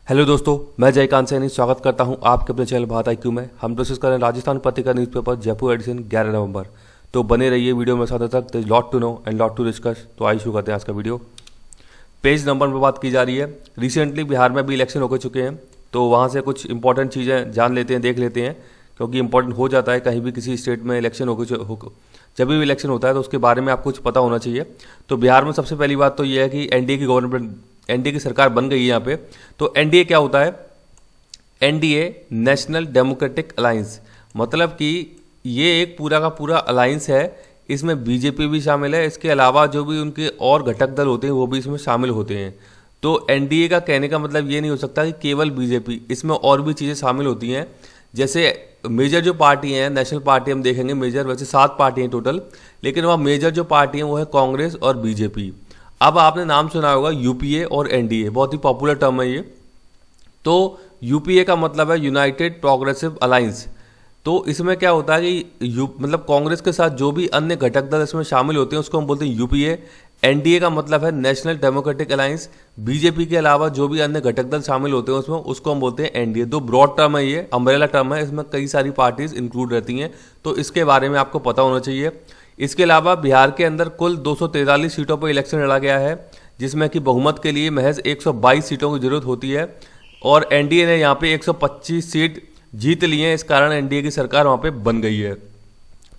Hello दोस्तों, मैं जयकांत सैनी स्वागत करता हूं आपके अपने चैनल भारत IQ में। हम डिस्कस कर रहे हैं राजस्थान पत्रिका न्यूज़पेपर जयपुर एडिशन 11 नवंबर। तो बने रहिए वीडियो में साथ तक। They lot to know and lot to discuss. तो आइए शुरू करते हैं आज का वीडियो। पेज नंबर पर बात की जा रही है। रिसेंटली बिहार में भी इलेक्शन हो चुके हैं, तो वहाँ से कुछ इंपॉर्टेंट चीज़ें जान लेते हैं, देख लेते हैं, क्योंकि इंपॉर्टेंट हो जाता है कहीं भी किसी स्टेट में इलेक्शन जब भी इलेक्शन होता है तो उसके बारे में आपको कुछ पता होना चाहिए। तो बिहार में सबसे पहली बात तो ये है कि एनडीए की गवर्नमेंट, एनडीए की सरकार बन गई है यहाँ पे। तो एनडीए क्या होता है? एनडीए नेशनल डेमोक्रेटिक अलायंस, मतलब कि ये एक पूरा का पूरा अलायंस है। इसमें बीजेपी भी शामिल है, इसके अलावा जो भी उनके और घटक दल होते हैं वो भी इसमें शामिल होते हैं। तो एनडीए का कहने का मतलब ये नहीं हो सकता कि केवल बीजेपी, इसमें और भी चीज़ें शामिल होती हैं। जैसे मेजर जो पार्टी हैं, नेशनल पार्टी हम देखेंगे मेजर, वैसे 7 पार्टी हैं टोटल, लेकिन वहाँ मेजर जो पार्टी हैं वो है कांग्रेस और बीजेपी। अब आपने नाम सुना होगा यूपीए और एनडीए, बहुत ही पॉपुलर टर्म है ये। तो यूपीए का मतलब है यूनाइटेड प्रोग्रेसिव अलायंस। तो इसमें क्या होता है कि मतलब कांग्रेस के साथ जो भी अन्य घटक दल इसमें शामिल होते हैं उसको हम बोलते हैं यूपीए। एनडीए का मतलब है नेशनल डेमोक्रेटिक अलायंस। बीजेपी के अलावा जो भी अन्य घटक दल शामिल होते हैं उसमें, उसको हम बोलते हैं एनडीए। तो ब्रॉड टर्म है ये, अम्ब्रेला टर्म है, इसमें कई सारी पार्टीज इंक्लूड रहती हैं, तो इसके बारे में आपको पता होना चाहिए। इसके अलावा बिहार के अंदर कुल 243 सीटों पर इलेक्शन लड़ा गया है, जिसमें कि बहुमत के लिए महज 122 सीटों की जरूरत होती है, और एनडीए ने यहाँ पे 125 सीट जीत ली हैं। इस कारण एनडीए की सरकार वहाँ पे बन गई है।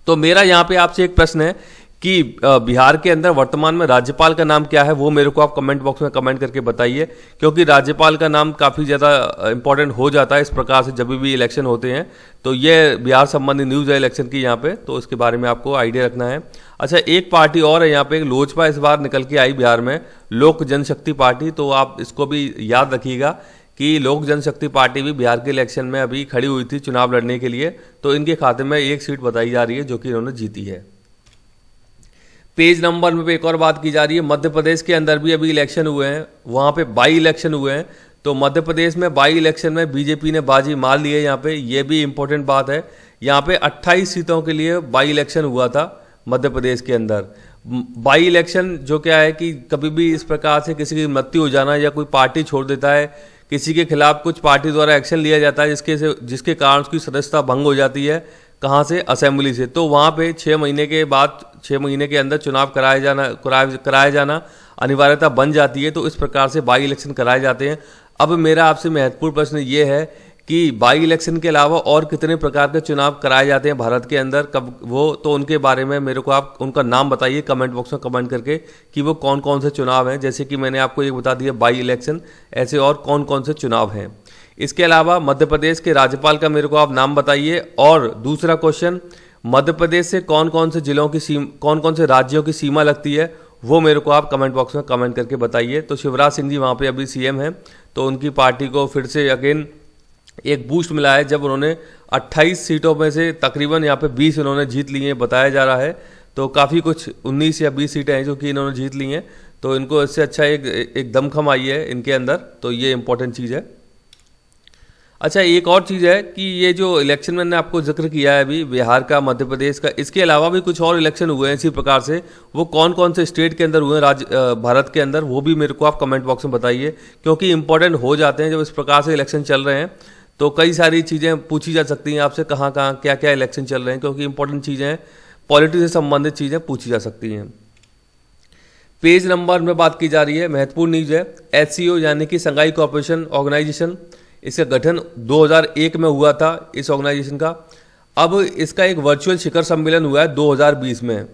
तो मेरा यहाँ पे आपसे एक प्रश्न है कि बिहार के अंदर वर्तमान में राज्यपाल का नाम क्या है, वो मेरे को आप कमेंट बॉक्स में कमेंट करके बताइए, क्योंकि राज्यपाल का नाम काफ़ी ज़्यादा इंपॉर्टेंट हो जाता है इस प्रकार से जब भी इलेक्शन होते हैं। तो ये बिहार संबंधी न्यूज़ है इलेक्शन की यहाँ पे, तो इसके बारे में आपको आइडिया रखना है। अच्छा, एक पार्टी और है यहाँ पे, एक लोजपा इस बार निकल के आई बिहार में, लोक जनशक्ति पार्टी। तो आप इसको भी याद रखिएगा कि लोक जनशक्ति पार्टी भी बिहार के इलेक्शन में अभी खड़ी हुई थी चुनाव लड़ने के लिए। तो इनके खाते में एक सीट बताई जा रही है जो कि इन्होंने जीती है। पेज नंबर में एक और बात की जा रही है, मध्य प्रदेश के अंदर भी अभी इलेक्शन हुए हैं, वहाँ पे बाई इलेक्शन हुए हैं। तो मध्य प्रदेश में बाई इलेक्शन में बीजेपी ने बाजी मार ली है यहाँ पे, ये भी इंपॉर्टेंट बात है। यहाँ पे 28 सीटों के लिए बाई इलेक्शन हुआ था मध्य प्रदेश के अंदर। बाई इलेक्शन जो क्या है कि कभी भी इस प्रकार से किसी की मृत्यु हो जाना या कोई पार्टी छोड़ देता है, किसी के खिलाफ कुछ पार्टी द्वारा एक्शन लिया जाता है जिसके कारण उसकी सदस्यता भंग हो जाती है, कहाँ से? असेंबली से। तो वहाँ पे 6 महीने के बाद, 6 महीने के अंदर चुनाव कराया जाना अनिवार्यता बन जाती है। तो इस प्रकार से बाई इलेक्शन कराए जाते हैं। अब मेरा आपसे महत्वपूर्ण प्रश्न ये है कि बाई इलेक्शन के अलावा और कितने प्रकार के चुनाव कराए जाते हैं भारत के अंदर, कब वो, तो उनके बारे में मेरे को आप उनका नाम बताइए कमेंट बॉक्स में कमेंट करके कि वो कौन कौन से चुनाव हैं। जैसे कि मैंने आपको एक बता दिया बाई इलेक्शन, ऐसे और कौन कौन से चुनाव हैं। इसके अलावा मध्य प्रदेश के राज्यपाल का मेरे को आप नाम बताइए। और दूसरा क्वेश्चन, मध्य प्रदेश से कौन कौन से जिलों की कौन कौन से राज्यों की सीमा लगती है, वो मेरे को आप कमेंट बॉक्स में कमेंट करके बताइए। तो शिवराज सिंह जी वहाँ पे अभी सीएम हैं, तो उनकी पार्टी को फिर से अगेन एक बूस्ट मिला है जब उन्होंने 28 सीटों में से तकरीबन यहाँ पे 20 उन्होंने जीत ली हैं, बताया जा रहा है। तो काफ़ी कुछ 19 या 20 सीटें हैं जो कि इन्होंने जीत ली हैं, तो इनको इससे अच्छा एक दमखम आई है इनके अंदर। तो ये इंपॉर्टेंट चीज़ है। अच्छा, एक और चीज़ है कि ये जो इलेक्शन मैंने आपको जिक्र किया है अभी बिहार का, मध्य प्रदेश का, इसके अलावा भी कुछ और इलेक्शन हुए हैं इसी प्रकार से। वो कौन कौन से स्टेट के अंदर हुए हैं भारत के अंदर, वो भी मेरे को आप कमेंट बॉक्स में बताइए, क्योंकि इंपॉर्टेंट हो जाते हैं जब इस प्रकार से इलेक्शन चल रहे हैं। तो कई सारी चीज़ें पूछी जा सकती हैं आपसे, कहाँ कहाँ क्या क्या इलेक्शन चल रहे हैं, क्योंकि इंपॉर्टेंट चीज़ें हैं, पॉलिटिक्स से संबंधित चीज़ें पूछी जा सकती हैं। पेज नंबर में बात की जा रही है, महत्वपूर्ण न्यूज़ है। एचसीओ यानी कि शंघाई कोऑपरेशन ऑर्गेनाइजेशन, इसका गठन 2001 में हुआ था इस ऑर्गेनाइजेशन का। अब इसका एक वर्चुअल शिखर सम्मेलन हुआ है 2020 में।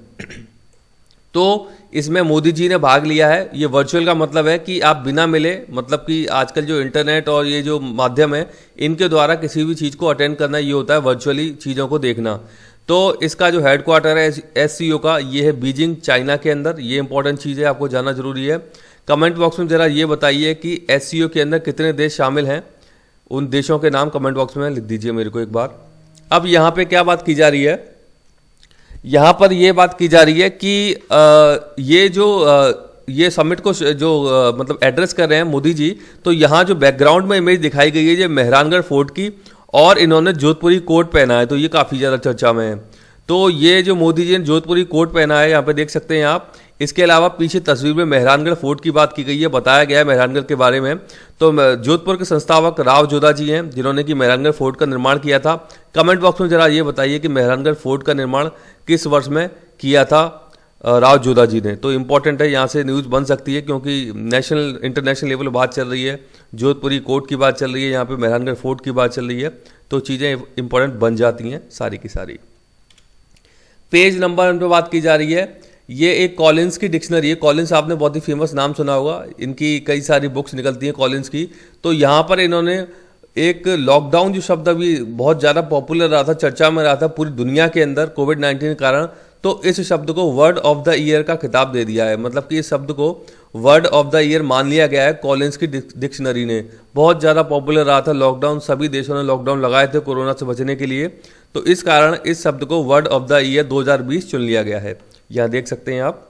तो इसमें मोदी जी ने भाग लिया है। ये वर्चुअल का मतलब है कि आप बिना मिले, मतलब कि आजकल जो इंटरनेट और ये जो माध्यम है इनके द्वारा किसी भी चीज़ को अटेंड करना, ये होता है वर्चुअली चीज़ों को देखना। तो इसका जो हेडक्वार्टर है एससीओ का, ये है बीजिंग, चाइना के अंदर। ये इंपॉर्टेंट चीज़ है, आपको जानना जरूरी है। कमेंट बॉक्स में ज़रा ये बताइए कि एससीओ के अंदर कितने देश शामिल हैं, उन देशों के नाम कमेंट बॉक्स में लिख दीजिए मेरे को एक बार। अब यहाँ पे क्या बात की जा रही है, यहाँ पर ये बात की जा रही है कि ये समिट को मतलब एड्रेस कर रहे हैं मोदी जी। तो यहाँ जो बैकग्राउंड में इमेज दिखाई गई है ये मेहरानगढ़ फोर्ट की, और इन्होंने जोधपुरी कोट पहना है, तो ये काफ़ी ज़्यादा चर्चा में है। तो ये जो मोदी जी ने जोधपुरी कोट पहना है, यहाँ पे देख सकते हैं आप, इसके अलावा पीछे तस्वीर में मेहरानगढ़ फोर्ट की बात की गई है, बताया गया है मेहरानगढ़ के बारे में। तो जोधपुर के संस्थापक राव जोधा जी हैं जिन्होंने कि मेहरानगढ़ फोर्ट का निर्माण किया था। कमेंट बॉक्स में जरा ये बताइए कि मेहरानगढ़ फोर्ट का निर्माण किस वर्ष में किया था राव जोधा जी ने। तो इंपॉर्टेंट है, यहाँ से न्यूज़ बन सकती है क्योंकि नेशनल इंटरनेशनल लेवल बात चल रही है, जोधपुरी कोर्ट की बात चल रही है, यहाँ पे मेहरानगढ़ फोर्ट की बात चल रही है, तो चीज़ें इंपॉर्टेंट बन जाती हैं सारी की सारी। पेज नंबर पे बात की जा रही है, ये एक कॉलिंस की डिक्शनरी है। कॉलिंस आपने बहुत ही फेमस नाम सुना होगा, इनकी कई सारी बुक्स निकलती हैं कॉलिंस की। तो यहाँ पर इन्होंने एक लॉकडाउन जो शब्द अभी बहुत ज़्यादा पॉपुलर रहा था, चर्चा में रहा था पूरी दुनिया के अंदर कोविड-19 के कारण, तो इस शब्द को वर्ड ऑफ द ईयर का खिताब दे दिया है। मतलब कि इस शब्द को वर्ड ऑफ द ईयर मान लिया गया है कॉलिंस की डिक्शनरी ने। बहुत ज़्यादा पॉपुलर रहा था लॉकडाउन, सभी देशों ने लॉकडाउन लगाए थे कोरोना से बचने के लिए, तो इस कारण इस शब्द को वर्ड ऑफ द ईयर 2020 चुन लिया गया है। यहाँ देख सकते हैं आप,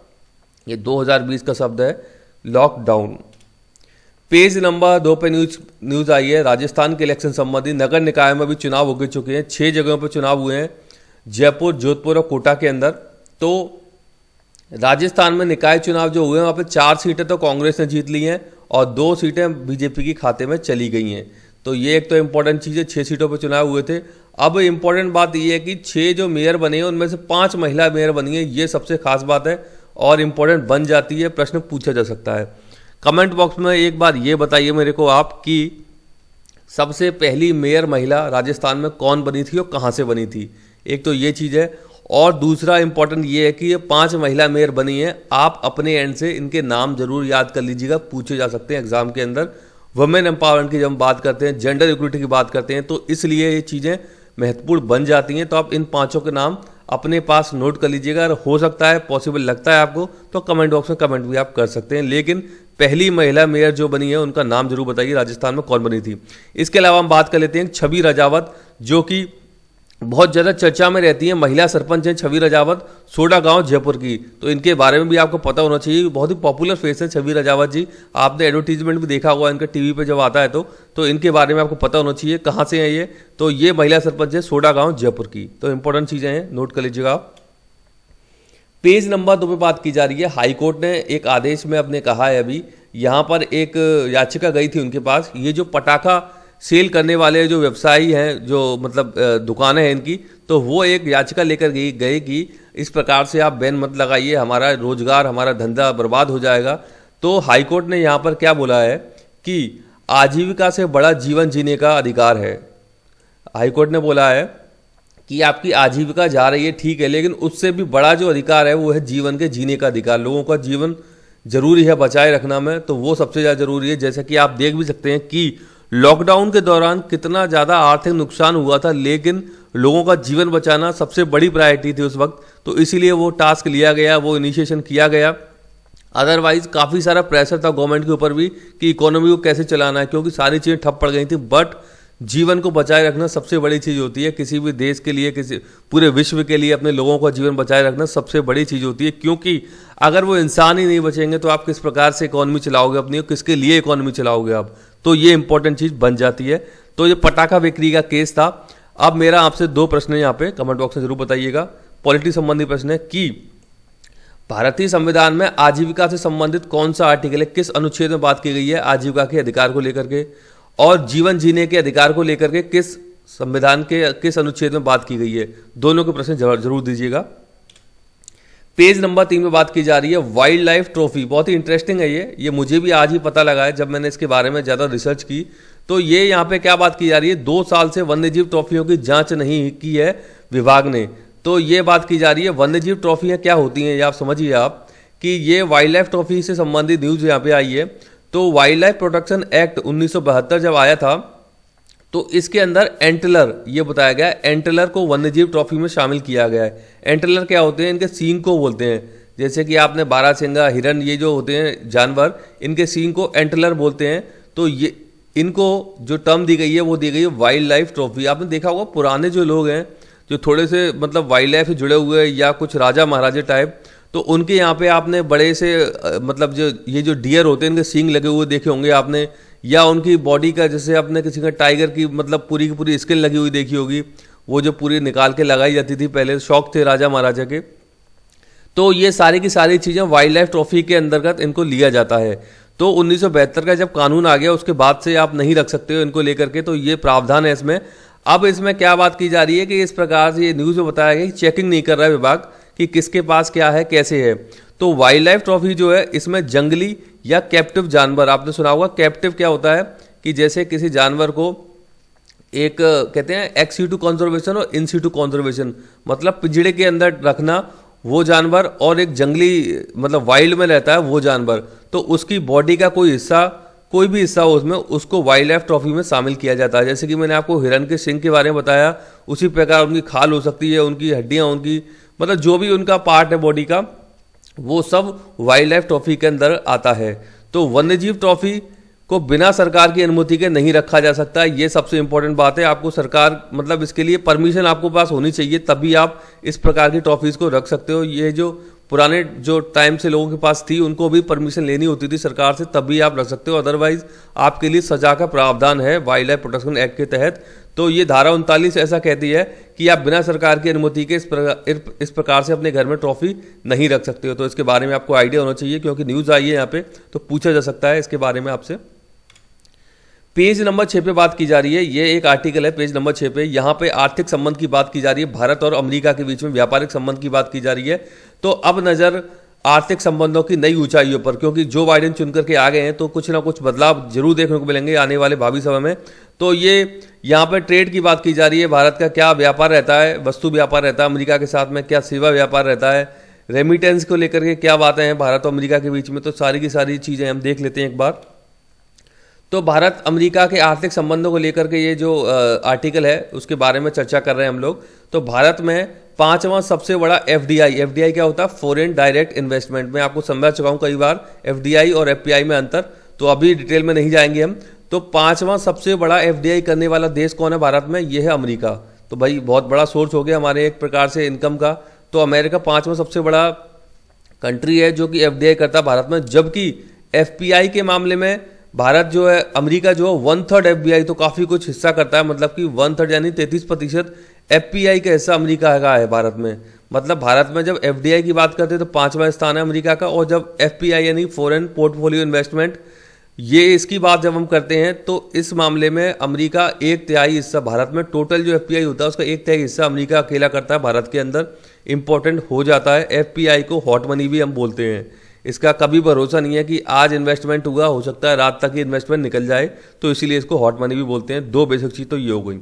ये 2020 का शब्द है लॉकडाउन। पेज नंबर 2 पे न्यूज़ आई है राजस्थान के इलेक्शन संबंधी। नगर निकाय में भी चुनाव हो चुके हैं, 6 जगहों पर चुनाव हुए हैं, जयपुर, जोधपुर और कोटा के अंदर। तो राजस्थान में निकाय चुनाव जो हुए हैं वहाँ पे 4 सीटें तो कांग्रेस ने जीत ली हैं और 2 सीटें बीजेपी की खाते में चली गई हैं। तो ये एक तो इम्पोर्टेंट चीज़ है, 6 सीटों पर चुनाव हुए थे। अब इम्पोर्टेंट बात ये है कि 6 जो मेयर बने हैं उनमें से 5 महिला मेयर बनी है, ये सबसे खास बात है और इम्पोर्टेंट बन जाती है, प्रश्न पूछा जा सकता है। कमेंट बॉक्स में एक बार ये बताइए मेरे को आप कि सबसे पहली मेयर महिला राजस्थान में कौन बनी थी और कहाँ से बनी थी। एक तो ये चीज़ है, और दूसरा इंपॉर्टेंट ये है कि ये 5 महिला मेयर बनी हैं। आप अपने एंड से इनके नाम जरूर याद कर लीजिएगा, पूछे जा सकते हैं एग्जाम के अंदर। वुमेन एम्पावरमेंट की जब हम बात करते हैं, जेंडर इक्विटी की बात करते हैं, तो इसलिए ये चीज़ें महत्वपूर्ण बन जाती हैं। तो आप इन 5 के नाम अपने पास नोट कर लीजिएगा। अगर हो सकता है, पॉसिबल लगता है आपको, तो कमेंट बॉक्स में कमेंट भी आप कर सकते हैं। लेकिन पहली महिला मेयर जो बनी है उनका नाम जरूर बताइए, राजस्थान में कौन बनी थी। इसके अलावा हम बात कर लेते हैं छवि राजावत, जो कि बहुत ज़्यादा चर्चा में रहती है। महिला सरपंच हैं छवि राजावत, सोडा गांव जयपुर की। तो इनके बारे में भी आपको पता होना चाहिए, बहुत ही पॉपुलर फेस है छवि राजावत जी। आपने एडवर्टीजमेंट भी देखा होगा इनका टीवी पे जब आता है, तो इनके बारे में आपको पता होना चाहिए। कहाँ से हैं ये, तो ये महिला सरपंच है सोडा गांव जयपुर की। तो इंपॉर्टेंट चीज़ें हैं, नोट कर लीजिएगा आप। पेज नंबर 2 पे बात की जा रही है। हाईकोर्ट ने एक आदेश में अपने कहा है, अभी यहाँ पर एक याचिका गई थी उनके पास। ये जो पटाखा सेल करने वाले जो व्यवसायी हैं, जो मतलब दुकानें हैं इनकी, तो वो एक याचिका लेकर गए कि इस प्रकार से आप बैन मत लगाइए, हमारा रोजगार, हमारा धंधा बर्बाद हो जाएगा। तो हाईकोर्ट ने यहाँ पर क्या बोला है कि आजीविका से बड़ा जीवन जीने का अधिकार है। हाईकोर्ट ने बोला है कि आपकी आजीविका जा रही है, ठीक है, लेकिन उससे भी बड़ा जो अधिकार है वो है जीवन के जीने का अधिकार। लोगों का जीवन जरूरी है बचाए रखना में, तो वो सबसे ज़्यादा जरूरी है। जैसा कि आप देख भी सकते हैं कि लॉकडाउन के दौरान कितना ज़्यादा आर्थिक नुकसान हुआ था, लेकिन लोगों का जीवन बचाना सबसे बड़ी प्रायोरिटी थी उस वक्त। तो इसीलिए वो टास्क लिया गया, वो इनिशिएशन किया गया। अदरवाइज काफ़ी सारा प्रेशर था गवर्नमेंट के ऊपर भी कि इकोनॉमी को कैसे चलाना है, क्योंकि सारी चीज़ें ठप पड़ गई थी। बट जीवन को बचाए रखना सबसे बड़ी चीज़ होती है किसी भी देश के लिए, किसी पूरे विश्व के लिए। अपने लोगों का जीवन बचाए रखना सबसे बड़ी चीज़ होती है, क्योंकि अगर वो इंसान ही नहीं बचेंगे तो आप किस प्रकार से इकोनॉमी चलाओगे अपनी, किसके लिए इकोनॉमी चलाओगे आप। तो ये इंपॉर्टेंट चीज़ बन जाती है। तो ये पटाखा बिक्री का केस था। अब मेरा आपसे 2 प्रश्न है यहाँ पे, कमेंट बॉक्स में जरूर बताइएगा। पॉलिटी संबंधी प्रश्न है कि भारतीय संविधान में आजीविका से संबंधित कौन सा आर्टिकल है, किस अनुच्छेद में बात की गई है आजीविका के अधिकार को लेकर के, और जीवन जीने के अधिकार को लेकर के किस संविधान के किस अनुच्छेद में बात की गई है। दोनों के प्रश्न जरूर दीजिएगा। पेज नंबर 3 में बात की जा रही है वाइल्ड लाइफ ट्रॉफी। बहुत ही इंटरेस्टिंग है ये मुझे भी आज ही पता लगा है जब मैंने इसके बारे में ज़्यादा रिसर्च की। तो ये यहाँ पे क्या बात की जा रही है, 2 साल से वन्यजीव ट्रॉफियों की जांच नहीं की है विभाग ने। तो ये बात की जा रही है वन्यजीव ट्रॉफियाँ क्या होती हैं, ये आप समझिए आप कि ये वाइल्ड लाइफ ट्रॉफी से संबंधित न्यूज़ यहाँ पे आई है। तो वाइल्ड लाइफ प्रोटेक्शन एक्ट 1972 जब आया था, तो इसके अंदर एंटलर ये बताया गया, एंटलर को वन्यजीव ट्रॉफी में शामिल किया गया है। एंटलर क्या होते हैं, इनके सींग को बोलते हैं। जैसे कि आपने बारहसिंगा, हिरन, ये जो होते हैं जानवर, इनके सींग को एंटलर बोलते हैं। तो ये इनको जो टर्म दी गई है वो दी गई है वाइल्ड लाइफ ट्रॉफी। आपने देखा होगा पुराने जो लोग हैं जो थोड़े से मतलब वाइल्ड लाइफ से जुड़े हुए हैं या कुछ राजा महाराजा टाइप, तो उनके यहाँ पे आपने बड़े से मतलब जो ये जो डियर होते हैं इनके सींग लगे हुए देखे होंगे आपने, या उनकी बॉडी का जैसे आपने किसी का टाइगर की मतलब पूरी की पूरी स्किन लगी हुई देखी होगी, वो जो पूरी निकाल के लगाई जाती थी पहले, शौक थे राजा महाराजा के। तो ये सारी की सारी चीज़ें वाइल्ड लाइफ ट्रॉफी के अंतर्गत इनको लिया जाता है। तो 1972 का जब कानून आ गया उसके बाद से आप नहीं रख सकते हो इनको लेकर के, तो ये प्रावधान है इसमें। अब इसमें क्या बात की जा रही है कि इस प्रकार से ये न्यूज़ में बताया गया कि चेकिंग नहीं कर रहा है विभाग कि किसके पास क्या है कैसे है। तो वाइल्ड लाइफ ट्रॉफी जो है इसमें जंगली या कैप्टिव जानवर, आपने सुना होगा कैप्टिव क्या होता है कि जैसे किसी जानवर को एक कहते हैं एक्स सीटू कंजर्वेशन और इन सीटू कंजर्वेशन, मतलब पिंजड़े के अंदर रखना वो जानवर, और एक जंगली मतलब वाइल्ड में रहता है वो जानवर, तो उसकी बॉडी का कोई हिस्सा, कोई भी हिस्सा हो उसमें, उसको वाइल्ड लाइफ ट्रॉफी में शामिल किया जाता है। जैसे कि मैंने आपको हिरन के सिंग के बारे में बताया, उसी प्रकार उनकी खाल हो सकती है, उनकी हड्डियां, उनकी मतलब जो भी उनका पार्ट है बॉडी का, वो सब वाइल्ड लाइफ ट्रॉफी के अंदर आता है। तो वन्यजीव ट्रॉफी को बिना सरकार की अनुमति के नहीं रखा जा सकता, ये सबसे इंपॉर्टेंट बात है। आपको सरकार मतलब इसके लिए परमिशन आपको पास होनी चाहिए, तभी आप इस प्रकार की ट्रॉफीज को रख सकते हो। ये जो पुराने जो टाइम से लोगों के पास थी उनको भी परमिशन लेनी होती थी सरकार से, तभी आप रख सकते हो, अदरवाइज आपके लिए सजा का प्रावधान है वाइल्ड लाइफ प्रोटेक्शन एक्ट के तहत। तो ये धारा 39 ऐसा कहती है कि आप बिना सरकार की अनुमति के इस प्रकार से अपने घर में ट्रॉफी नहीं रख सकते हो। तो इसके बारे में आपको आइडिया होना चाहिए, क्योंकि न्यूज़ आई है यहाँ पे, तो पूछा जा सकता है इसके बारे में आपसे। पेज नंबर 6 पे बात की जा रही है, ये एक आर्टिकल है पेज नंबर 6 पे, यहाँ पे आर्थिक संबंध की बात की जा रही है, भारत और अमेरिका के बीच में व्यापारिक संबंध की बात की जा रही है। तो अब नज़र आर्थिक संबंधों की नई ऊंचाइयों पर, क्योंकि जो बाइडेन चुन करके आ गए हैं तो कुछ ना कुछ बदलाव जरूर देखने को मिलेंगे आने वाले भावी समय में। तो ये यहाँ पर ट्रेड की बात की जा रही है, भारत का क्या व्यापार रहता है, वस्तु व्यापार रहता है अमेरिका के साथ में, क्या सेवा व्यापार रहता है, रेमिटेंस को लेकर के क्या बातें हैं भारत और अमेरिका के बीच में, तो सारी की सारी चीज़ें हम देख लेते हैं एक बार। तो भारत अमेरिका के आर्थिक संबंधों को लेकर के ये जो आर्टिकल है उसके बारे में चर्चा कर रहे हैं हम लोग। तो भारत में 5वां सबसे बड़ा एफडीआई क्या होता है, फॉरेन डायरेक्ट इन्वेस्टमेंट, में आपको समझा चुका हूँ कई बार एफडीआई और एफपीआई में अंतर, तो अभी डिटेल में नहीं जाएंगे हम। तो 5वां सबसे बड़ा एफडीआई करने वाला देश कौन है भारत में, ये है अमेरिका। तो भाई बहुत बड़ा सोर्स हो गया हमारे एक प्रकार से इनकम का। तो अमेरिका 5वां सबसे बड़ा कंट्री है जो कि एफडीआई करता है भारत में, जबकि एफपीआई के मामले में भारत जो है, अमेरिका जो है 1/3 एफबीआई, तो काफ़ी कुछ हिस्सा करता है, मतलब कि 1/3 यानी 33% एफपीआई का हिस्सा अमेरिका का है भारत में। मतलब भारत में जब एफडीआई की बात करते हैं तो 5वां स्थान है अमेरिका का, और जब एफपीआई यानी फॉरेन पोर्टफोलियो इन्वेस्टमेंट, ये इसकी बात जब हम करते हैं तो इस मामले में अमेरिका 1/3 हिस्सा, भारत में टोटल जो एफपीआई होता है उसका 1/3 हिस्सा अमेरिका अकेला करता है भारत के अंदर, इंपॉर्टेंट हो जाता है। एफपीआई को हॉट मनी भी हम बोलते हैं, इसका कभी भरोसा नहीं है कि आज इन्वेस्टमेंट हुआ, हो सकता है रात तक ही इन्वेस्टमेंट निकल जाए, तो इसीलिए इसको हॉट मनी भी बोलते हैं। दो बेसिक चीज तो ये हो गई।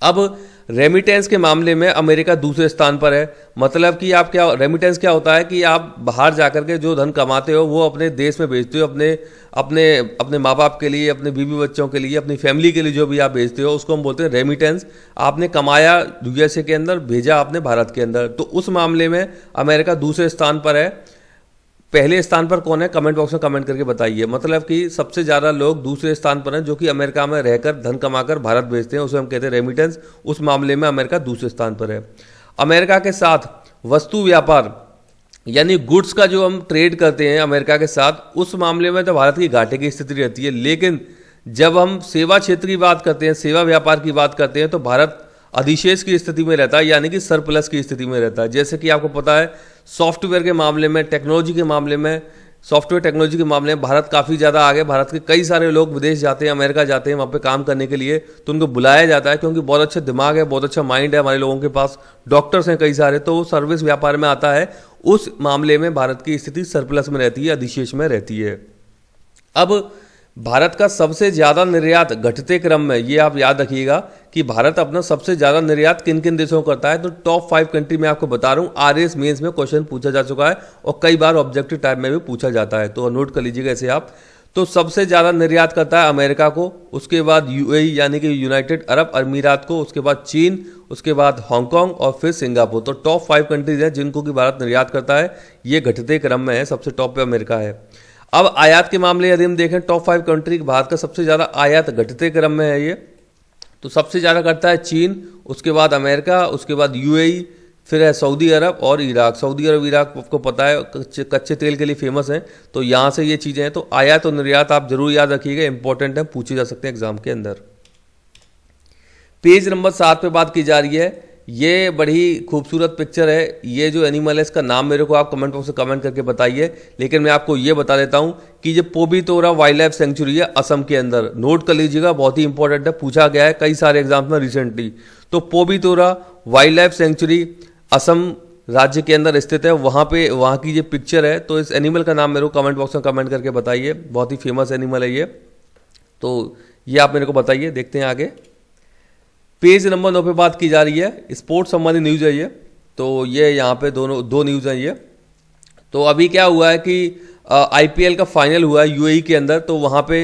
अब रेमिटेंस के मामले में अमेरिका दूसरे स्थान पर है, मतलब कि आप क्या, रेमिटेंस क्या होता है कि आप बाहर जाकर के जो धन कमाते हो वो अपने देश में भेजते हो, अपने अपने अपने माँ बाप के लिए, अपने बीवी बच्चों के लिए, अपनी फैमिली के लिए जो भी आप भेजते हो उसको हम बोलते हैं रेमिटेंस। आपने कमाया यूएसए के अंदर, भेजा आपने भारत के अंदर, तो उस मामले में अमेरिका दूसरे स्थान पर है। पहले स्थान पर कौन है, कमेंट बॉक्स में कमेंट करके बताइए। मतलब कि सबसे ज़्यादा लोग दूसरे स्थान पर हैं जो कि अमेरिका में रहकर धन कमाकर भारत भेजते हैं, उसे हम कहते हैं रेमिटेंस। उस मामले में अमेरिका दूसरे स्थान पर है। अमेरिका के साथ वस्तु व्यापार यानी गुड्स का जो हम ट्रेड करते हैं अमेरिका के साथ, उस मामले में तो भारत की घाटे की स्थिति रहती है। लेकिन जब हम सेवा क्षेत्र की बात करते हैं, सेवा व्यापार की बात करते हैं, तो भारत अधिशेष की स्थिति में रहता है, यानी कि सरप्लस की स्थिति में रहता है। जैसे कि आपको पता है सॉफ्टवेयर के मामले में, टेक्नोलॉजी के मामले में, सॉफ्टवेयर टेक्नोलॉजी के मामले में भारत काफ़ी ज़्यादा आगे। भारत के कई सारे लोग विदेश जाते हैं, अमेरिका जाते हैं वहाँ पे काम करने के लिए, तो उनको बुलाया जाता है क्योंकि बहुत अच्छा दिमाग है, बहुत अच्छा माइंड है हमारे लोगों के पास, डॉक्टर्स हैं कई सारे, तो वो सर्विस व्यापार में आता है। उस मामले में भारत की स्थिति सरप्लस में रहती है, अधिशेष में रहती है। अब भारत का सबसे ज़्यादा निर्यात घटते क्रम में, ये आप याद रखिएगा कि भारत अपना सबसे ज़्यादा निर्यात किन किन देशों को करता है। तो टॉप 5 कंट्री में आपको बता रहा हूँ, आरएस मेंस में क्वेश्चन पूछा जा चुका है और कई बार ऑब्जेक्टिव टाइप में भी पूछा जाता है, तो नोट कर लीजिएगा ऐसे आप। तो सबसे ज़्यादा निर्यात करता है अमेरिका को, उसके बाद यूएई यानी कि यूनाइटेड अरब अमीरात को, उसके बाद चीन, उसके बाद हांगकांग और फिर सिंगापुर। तो टॉप 5 कंट्रीज हैं जिनको कि भारत निर्यात करता है, ये घटते क्रम में है, सबसे टॉप पे अमेरिका है। अब आयात के मामले यदि हम देखें, टॉप 5 कंट्री भारत का सबसे ज़्यादा आयात घटते क्रम में है ये, तो सबसे ज़्यादा करता है चीन, उसके बाद अमेरिका, उसके बाद यूएई, फिर है सऊदी अरब और इराक। सऊदी अरब इराक आपको पता है कच्चे तेल के लिए फेमस हैं, तो यहाँ से ये चीज़ें हैं। तो आयात और निर्यात आप जरूर याद रखिएगा, इंपॉर्टेंट है, पूछे जा सकते हैं एग्जाम के अंदर। पेज नंबर 7 पे बात की जा रही है ये बड़ी खूबसूरत पिक्चर है। ये जो एनिमल है इसका नाम मेरे को आप कमेंट बॉक्स में कमेंट करके बताइए, लेकिन मैं आपको ये बता देता हूँ कि ये पोबीतोरा वाइल्ड लाइफ सेंचुरी है असम के अंदर। नोट कर लीजिएगा, बहुत ही इंपॉर्टेंट है, पूछा गया है कई सारे एग्जाम्स में रिसेंटली। तो पोबीतोरा वाइल्ड लाइफ सेंचुरी असम राज्य के अंदर स्थित है, वहाँ की ये पिक्चर है। तो इस एनिमल का नाम मेरे को कमेंट बॉक्स में कमेंट करके बताइए, बहुत ही फेमस एनिमल है ये। तो ये आप मेरे को बताइए। देखते हैं आगे, पेज नंबर 9 पे बात की जा रही है, स्पोर्ट्स संबंधी न्यूज़ है ये। तो ये यहाँ पे दो न्यूज़ हैं ये। तो अभी क्या हुआ है कि आईपीएल का फाइनल हुआ है यूएई के अंदर। तो वहाँ पे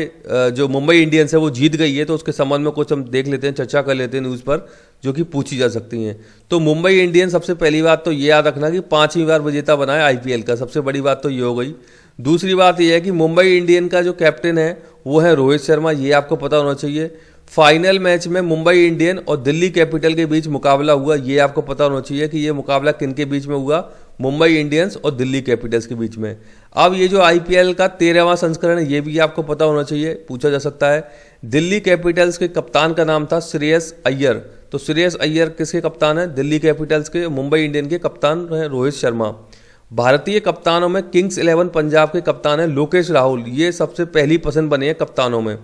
जो मुंबई इंडियंस है वो जीत गई है। तो उसके संबंध में कुछ हम देख लेते हैं, चर्चा कर लेते हैं न्यूज़ पर, जो कि पूछी जा सकती हैं। तो मुंबई इंडियंस, सबसे पहली बात तो ये याद रखना कि 5वीं बार विजेता बना है आईपीएल का, सबसे बड़ी बात तो ये हो गई। दूसरी बात यह है कि मुंबई इंडियन का जो कैप्टन है वो है रोहित शर्मा, ये आपको पता होना चाहिए। फाइनल मैच में मुंबई इंडियन और दिल्ली कैपिटल के बीच मुकाबला हुआ, ये आपको पता होना चाहिए कि ये मुकाबला किन के बीच में हुआ, मुंबई इंडियंस और दिल्ली कैपिटल्स के बीच में। अब ये जो आईपीएल का 13वां संस्करण है ये भी आपको पता होना चाहिए, पूछा जा सकता है। दिल्ली कैपिटल्स के कप्तान का नाम था श्रेयस अय्यर। तो श्रेयस अय्यर किसके कप्तान है? दिल्ली कैपिटल्स के। मुंबई इंडियन के कप्तान है रोहित शर्मा। भारतीय कप्तानों में किंग्स 11 पंजाब के कप्तान है लोकेश राहुल, ये सबसे पहली पसंद बने हैं कप्तानों में।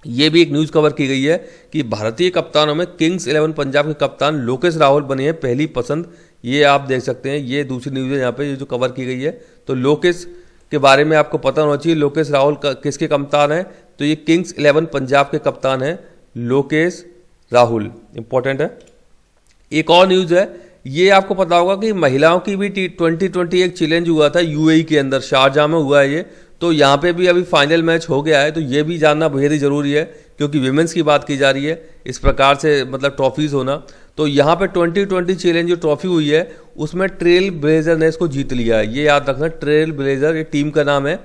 ये भी एक न्यूज़ कवर की गई है कि भारतीय कप्तानों में किंग्स 11 पंजाब के कप्तान लोकेश राहुल बने हैं पहली पसंद। ये आप देख सकते हैं, ये दूसरी न्यूज़ है यहाँ पे, ये जो कवर की गई है। तो लोकेश के बारे में आपको पता होना चाहिए, लोकेश राहुल किसके कप्तान है? तो ये किंग्स 11 पंजाब के कप्तान है लोकेश राहुल, इंपॉर्टेंट है। एक और न्यूज़ है, ये आपको पता होगा कि महिलाओं की भी T20 एक चैलेंज हुआ था यूएई के अंदर, शारजाह में हुआ है ये। तो यहाँ पे भी अभी फाइनल मैच हो गया है। तो ये भी जानना बेहद ही जरूरी है, क्योंकि विमेंस की बात की जा रही है, इस प्रकार से मतलब ट्रॉफीज होना। तो यहाँ पे 2020 चैलेंज जो ट्रॉफी हुई है उसमें ट्रेल ब्लेजर ने इसको जीत लिया है, ये याद रखना। ट्रेल ब्लेजर ये टीम का नाम है,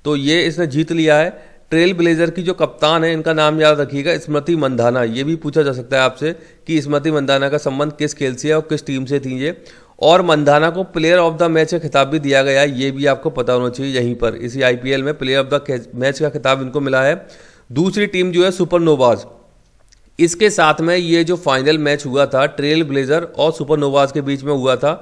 तो ये इसने जीत लिया है। ट्रेल ब्लेजर की जो कप्तान है इनका नाम याद रखिएगा, स्मृति मंधाना। ये भी पूछा जा सकता है आपसे कि स्मृति मंधाना का संबंध किस खेल से है और किस टीम से थी ये। और मंधाना को प्लेयर ऑफ द मैच का खिताब भी दिया गया है, ये भी आपको पता होना चाहिए। यहीं पर इसी आईपीएल में प्लेयर ऑफ द मैच का खिताब इनको मिला है। दूसरी टीम जो है सुपरनोवाज, इसके साथ में ये जो फाइनल मैच हुआ था ट्रेल ब्लेजर और सुपरनोवाज के बीच में हुआ था।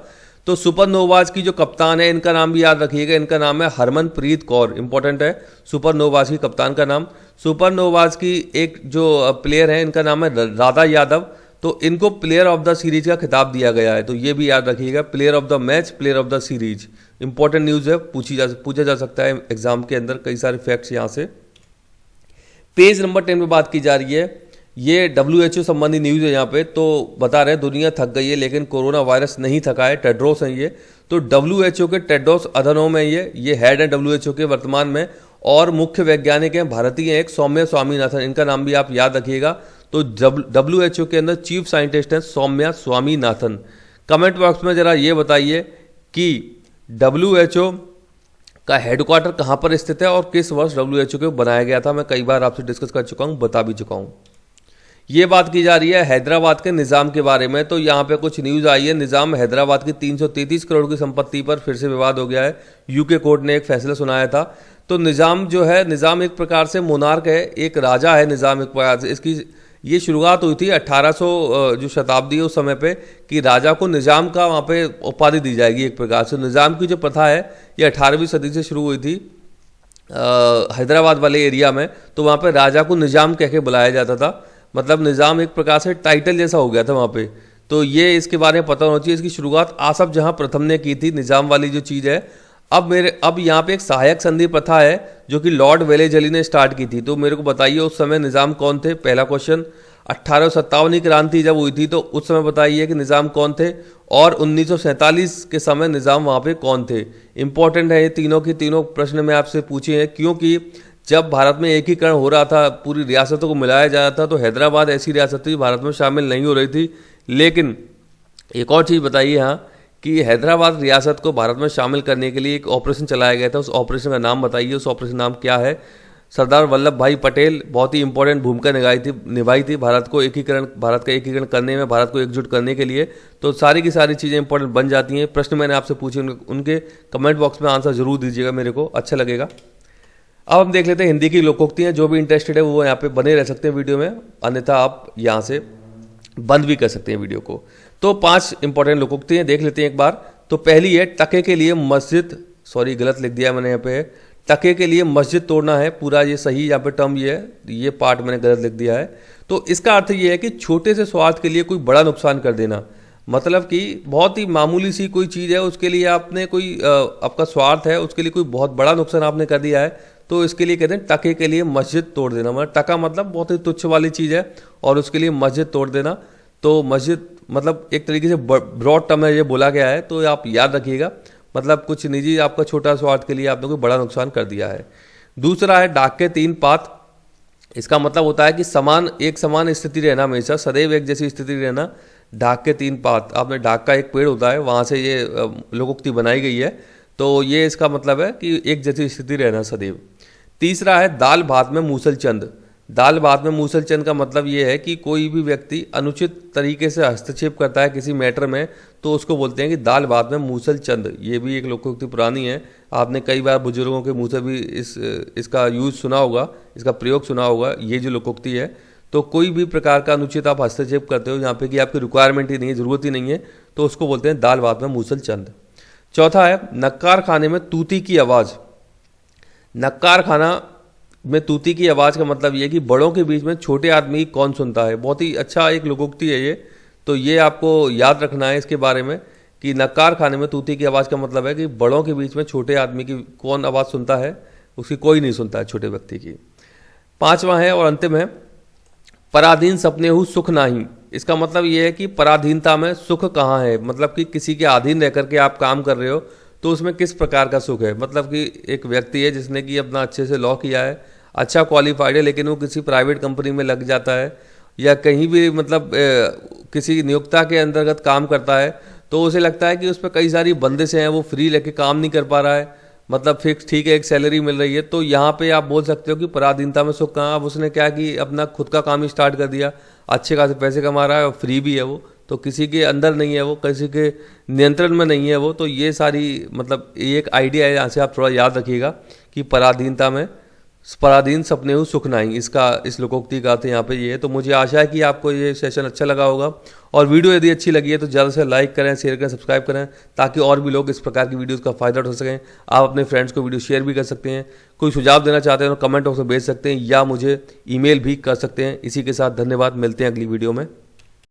तो सुपरनोवाज की जो कप्तान है इनका नाम भी याद रखिएगा, इनका नाम है हरमनप्रीत कौर, इंपॉर्टेंट है सुपरनोवाज की कप्तान का नाम। सुपरनोवाज की एक जो प्लेयर है इनका नाम है राधा यादव। तो इनको प्लेयर ऑफ द सीरीज का खिताब दिया गया है, तो ये भी याद रखिएगा, player of the match, player of the series. Important news है, पूछा जा सकता है एग्जाम के अंदर, कई सारे फैक्ट्स यहाँ से। पेज नंबर 10 पे बात की जा रही है, ये WHO संबंधी न्यूज़ है यहाँ पे। तो बता रहे हैं दुनिया थक गई है लेकिन कोरोना वायरस नहीं थका है, टेड्रोस हैं ये। तो WHO के टेड्रोस अधनोम है ये हेड है WHO के वर्तमान में, और मुख्य वैज्ञानिक हैं भारतीय एक सौम्या स्वामीनाथन, इनका नाम भी आप याद रखिएगा। तो WHO के अंदर चीफ साइंटिस्ट हैं सौम्या स्वामीनाथन। कमेंट बॉक्स में जरा ये बताइए कि WHO का हेडक्वार्टर कहाँ पर स्थित है और किस वर्ष WHO को बनाया गया था। मैं कई बार आपसे डिस्कस कर चुका हूँ, बता भी चुका हूँ। ये बात की जा रही है हैदराबाद के निज़ाम के बारे में। तो यहाँ पे कुछ न्यूज़ आई है, निज़ाम हैदराबाद की 333 करोड़ की संपत्ति पर फिर से विवाद हो गया है। यूके कोर्ट ने एक फैसला सुनाया था। तो निज़ाम जो है, निज़ाम एक प्रकार से मोनार्क है, एक राजा है निज़ाम एक प्रकार से। इसकी ये शुरुआत हुई थी 1800 जो शताब्दी है उस समय पे, कि राजा को निज़ाम का वहाँ पे उपाधि दी जाएगी एक प्रकार से। निज़ाम की जो प्रथा है ये 18वीं सदी से शुरू हुई थी हैदराबाद वाले एरिया में। तो वहाँ पे राजा को निज़ाम कह के बुलाया जाता था, मतलब निज़ाम एक प्रकार से टाइटल जैसा हो गया था वहाँ पे। तो ये इसके बारे में पता होना चाहिए। इसकी शुरुआत आसफ जहाँ प्रथम ने की थी, निज़ाम वाली जो चीज़ है। अब यहाँ पे एक सहायक संधि प्रथा है जो कि लॉर्ड वेलेजली ने स्टार्ट की थी। तो मेरे को बताइए उस समय निज़ाम कौन थे? पहला क्वेश्चन, 1857 की क्रांति जब हुई थी तो उस समय बताइए कि निज़ाम कौन थे, और 1947 के समय निज़ाम वहाँ पे कौन थे। इंपॉर्टेंट है ये तीनों की तीनों प्रश्न मैं आपसे पूछे हैं, क्योंकि जब भारत में एकीकरण हो रहा था, पूरी रियासतों को मिलाया जा रहा था, तो हैदराबाद ऐसी रियासत थी भारत में शामिल नहीं हो रही थी। लेकिन एक और चीज़ बताइए यहाँ कि हैदराबाद रियासत को भारत में शामिल करने के लिए एक ऑपरेशन चलाया गया था। उस ऑपरेशन का नाम बताइए, उस ऑपरेशन नाम क्या है? सरदार वल्लभ भाई पटेल बहुत ही इंपॉर्टेंट भूमिका निभाई थी भारत का एकीकरण करने में, भारत को एकजुट करने के लिए। तो सारी की सारी चीज़ें इंपॉर्टेंट बन जाती हैं। प्रश्न मैंने आपसे पूछे, उनके कमेंट बॉक्स में आंसर जरूर दीजिएगा, मेरे को अच्छा लगेगा। अब हम देख लेते हैं हिंदी की लोकोक्तियाँ। जो भी इंटरेस्टेड है वो यहाँ पे बने रह सकते हैं वीडियो में, अन्यथा आप यहाँ से बंद भी कर सकते हैं वीडियो को। तो 5 इंपॉर्टेंट लोकोक्ति हैं, देख लेते हैं एक बार। तो पहली है टके के लिए मस्जिद, सॉरी गलत लिख दिया मैंने यहाँ पे, टके के लिए मस्जिद तोड़ना है, पूरा ये सही यहाँ पे टर्म ये पार्ट मैंने गलत लिख दिया है। तो इसका अर्थ ये है कि छोटे से स्वार्थ के लिए कोई बड़ा नुकसान कर देना, मतलब कि बहुत ही मामूली सी कोई चीज़ है, उसके लिए आपने कोई आपका स्वार्थ है, उसके लिए कोई बहुत बड़ा नुकसान आपने कर दिया है, तो इसके लिए कहते हैं टके के लिए मस्जिद तोड़ देना। मतलब टका मतलब बहुत ही तुच्छ वाली चीज़ है और उसके लिए मस्जिद तोड़ देना। तो मस्जिद मतलब एक तरीके से ब्रॉड टर्म है, ये बोला गया है, तो आप याद रखिएगा, मतलब कुछ निजी आपका छोटा स्वार्थ के लिए आपने कोई बड़ा नुकसान कर दिया है। दूसरा है डाक के 3 पात। इसका मतलब होता है कि एक समान स्थिति रहना, हमेशा सदैव एक जैसी स्थिति रहना। डाक के 3 पात, आपने डाक का एक पेड़ होता है, वहाँ से ये लोकोक्ति बनाई गई है, तो ये इसका मतलब है कि एक जैसी स्थिति रहना सदैव। तीसरा है दाल भात में मूसल चंद। दाल भात में मूसल चंद का मतलब ये है कि कोई भी व्यक्ति अनुचित तरीके से हस्तक्षेप करता है किसी मैटर में, तो उसको बोलते हैं कि दाल भात में मूसल चंद। ये भी एक लोकोक्ति पुरानी है, आपने कई बार बुजुर्गों के मुंह से भी इसका यूज सुना होगा, इसका प्रयोग सुना होगा, ये जो लोकोक्ति है। तो कोई भी प्रकार का अनुचित आप हस्तक्षेप करते हो, यहाँ पे कि आपकी रिक्वायरमेंट ही नहीं है, ज़रूरत ही नहीं है, तो उसको बोलते हैं दाल भात में मूसल चंद। चौथा है नक्कार खाने में तूती की आवाज़। नक्कार खाना में तूती की आवाज़ का मतलब ये कि बड़ों के बीच में छोटे आदमी कौन सुनता है। बहुत ही अच्छा एक लोकोक्ति है ये, तो ये आपको याद रखना है इसके बारे में कि नक्कार खाने में तूती की आवाज़ का मतलब है कि बड़ों के बीच में छोटे आदमी की कौन आवाज़ सुनता है, उसकी कोई नहीं सुनता है, छोटे व्यक्ति की। 5वां है और अंतिम है पराधीन सपने हूँ सुख नाही। इसका मतलब ये है कि पराधीनता में सुख कहाँ है, मतलब कि किसी के अधीन रह करके आप काम कर रहे हो तो उसमें किस प्रकार का सुख है। मतलब कि एक व्यक्ति है जिसने कि अपना अच्छे से लॉ किया है, अच्छा क्वालिफाइड है, लेकिन वो किसी प्राइवेट कंपनी में लग जाता है या कहीं भी मतलब किसी नियोक्ता के अंतर्गत काम करता है, तो उसे लगता है कि उस पर कई सारी बंदिशें हैं, वो फ्री लेके काम नहीं कर पा रहा है, मतलब फिक्स ठीक है एक सैलरी मिल रही है। तो यहाँ पे आप बोल सकते हो कि पराधीनता में सुख कहाँ। अब उसने क्या कि अपना खुद का काम ही स्टार्ट कर दिया, अच्छे खासे पैसे कमा रहा है और फ्री भी है वो, तो किसी के अंदर नहीं है वो, किसी के नियंत्रण में नहीं है वो। तो ये सारी मतलब ये एक आइडिया है, यहाँ से आप थोड़ा याद रखिएगा कि पराधीन सपने हूँ सुख नाही, इसका इस लोकोक्ति का अर्थ यहाँ पे ये है। तो मुझे आशा है कि आपको ये सेशन अच्छा लगा होगा, और वीडियो यदि अच्छी लगी है तो ज़्यादा से लाइक करें, शेयर करें, सब्सक्राइब करें, ताकि और भी लोग इस प्रकार की वीडियोस का फ़ायदा उठा सकें। आप अपने फ्रेंड्स को वीडियो शेयर भी कर सकते हैं, कोई सुझाव देना चाहते हैं तो कमेंट बॉक्स में भेज सकते हैं या मुझे ईमेल भी कर सकते हैं। इसी के साथ धन्यवाद, मिलते हैं अगली वीडियो में।